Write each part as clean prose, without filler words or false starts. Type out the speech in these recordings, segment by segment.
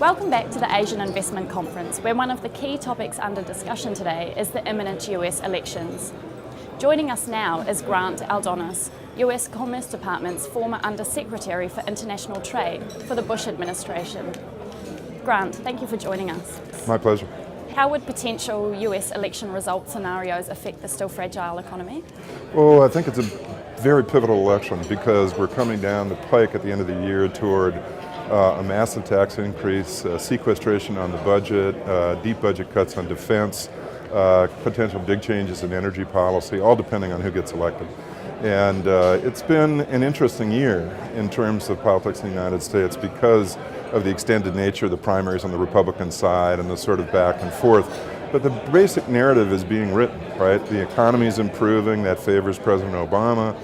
Welcome back to the Asian Investment Conference, where one of the key topics under discussion today is the imminent US elections. Joining us now is Grant Aldonas, US Commerce Department's former Undersecretary for International Trade for the Bush administration. Grant, thank you for joining us. My pleasure. How would potential US election result scenarios affect the still fragile economy? Well, I think it's a very pivotal election because we're coming down the pike at the end of the year toward a massive tax increase, sequestration on the budget, deep budget cuts on defense, potential big changes in energy policy, all depending on who gets elected. And it's been an interesting year in terms of politics in the United States because of the extended nature of the primaries on the Republican side and the sort of back and forth. But the basic narrative is being written, right? The economy is improving, that favors President Obama.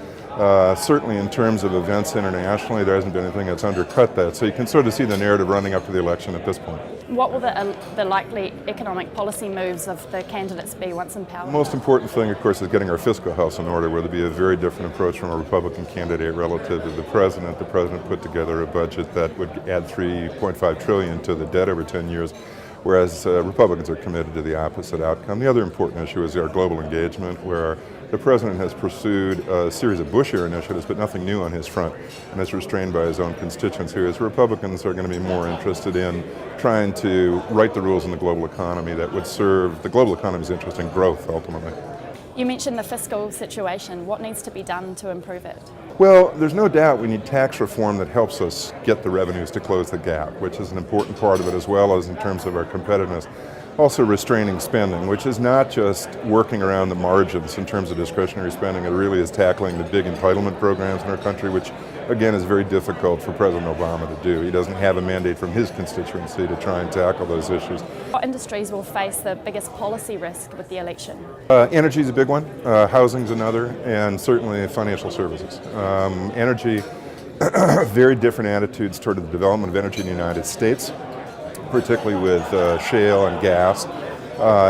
Certainly in terms of events internationally, there hasn't been anything that's undercut that. So you can sort of see the narrative running up to the election at this point. What will the likely economic policy moves of the candidates be once in power? The most important thing, of course, is getting our fiscal house in order, where there'll be a very different approach from a Republican candidate relative to the president. The president put together a budget that would add $3.5 trillion to the debt over 10 years, whereas Republicans are committed to the opposite outcome. The other important issue is our global engagement, where the president has pursued a series of Bush-era initiatives, but nothing new on his front, and is restrained by his own constituents here. As Republicans are going to be more interested in trying to write the rules in the global economy that would serve the global economy's interest in growth, ultimately. You mentioned the fiscal situation. What needs to be done to improve it? Well, there's no doubt we need tax reform that helps us get the revenues to close the gap, which is an important part of it, as well as in terms of our competitiveness. Also restraining spending, which is not just working around the margins in terms of discretionary spending. It really is tackling the big entitlement programs in our country, which again is very difficult for President Obama to do. He doesn't have a mandate from his constituency to try and tackle those issues. What industries will face the biggest policy risk with the election? Energy is a big one, housing's another, and certainly financial services. Energy, very different attitudes toward the development of energy in the United States, particularly with shale and gas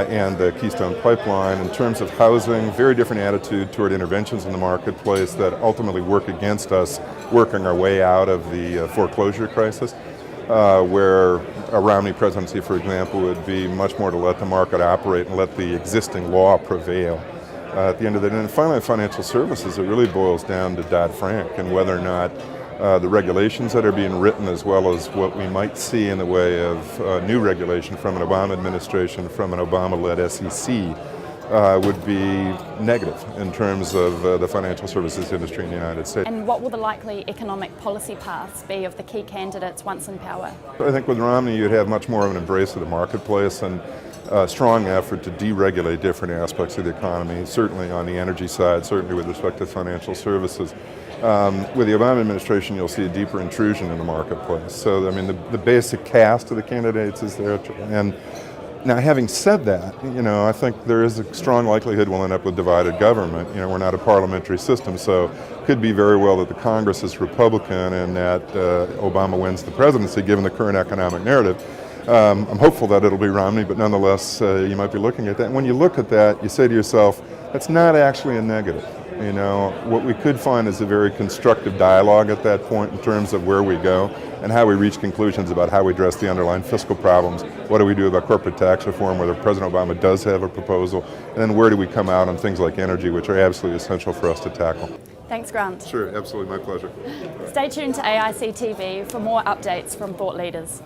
and the Keystone Pipeline. In terms of housing, very different attitude toward interventions in the marketplace that ultimately work against us working our way out of the foreclosure crisis, where a Romney presidency, for example, would be much more to let the market operate and let the existing law prevail at the end of the day. And finally, financial services, it really boils down to Dodd-Frank and whether or not the regulations that are being written, as well as what we might see in the way of new regulation from an Obama administration, from an Obama-led SEC, would be negative in terms of the financial services industry in the United States. And what will the likely economic policy paths be of the key candidates once in power? I think with Romney you'd have much more of an embrace of the marketplace and a strong effort to deregulate different aspects of the economy, certainly on the energy side, certainly with respect to financial services. With the Obama administration, you'll see a deeper intrusion in the marketplace. So, I mean, the basic cast of the candidates is there. And now, having said that, I think there is a strong likelihood we'll end up with divided government. We're not a parliamentary system, so it could be very well that the Congress is Republican and that Obama wins the presidency, given the current economic narrative. I'm hopeful that it'll be Romney, but nonetheless, you might be looking at that. And when you look at that, you say to yourself, that's not actually a negative. What we could find is a very constructive dialogue at that point in terms of where we go and how we reach conclusions about how we address the underlying fiscal problems. What do we do about corporate tax reform, whether President Obama does have a proposal, and then where do we come out on things like energy, which are absolutely essential for us to tackle. Thanks, Grant. Sure, absolutely, my pleasure. Stay tuned to AIC TV for more updates from thought leaders.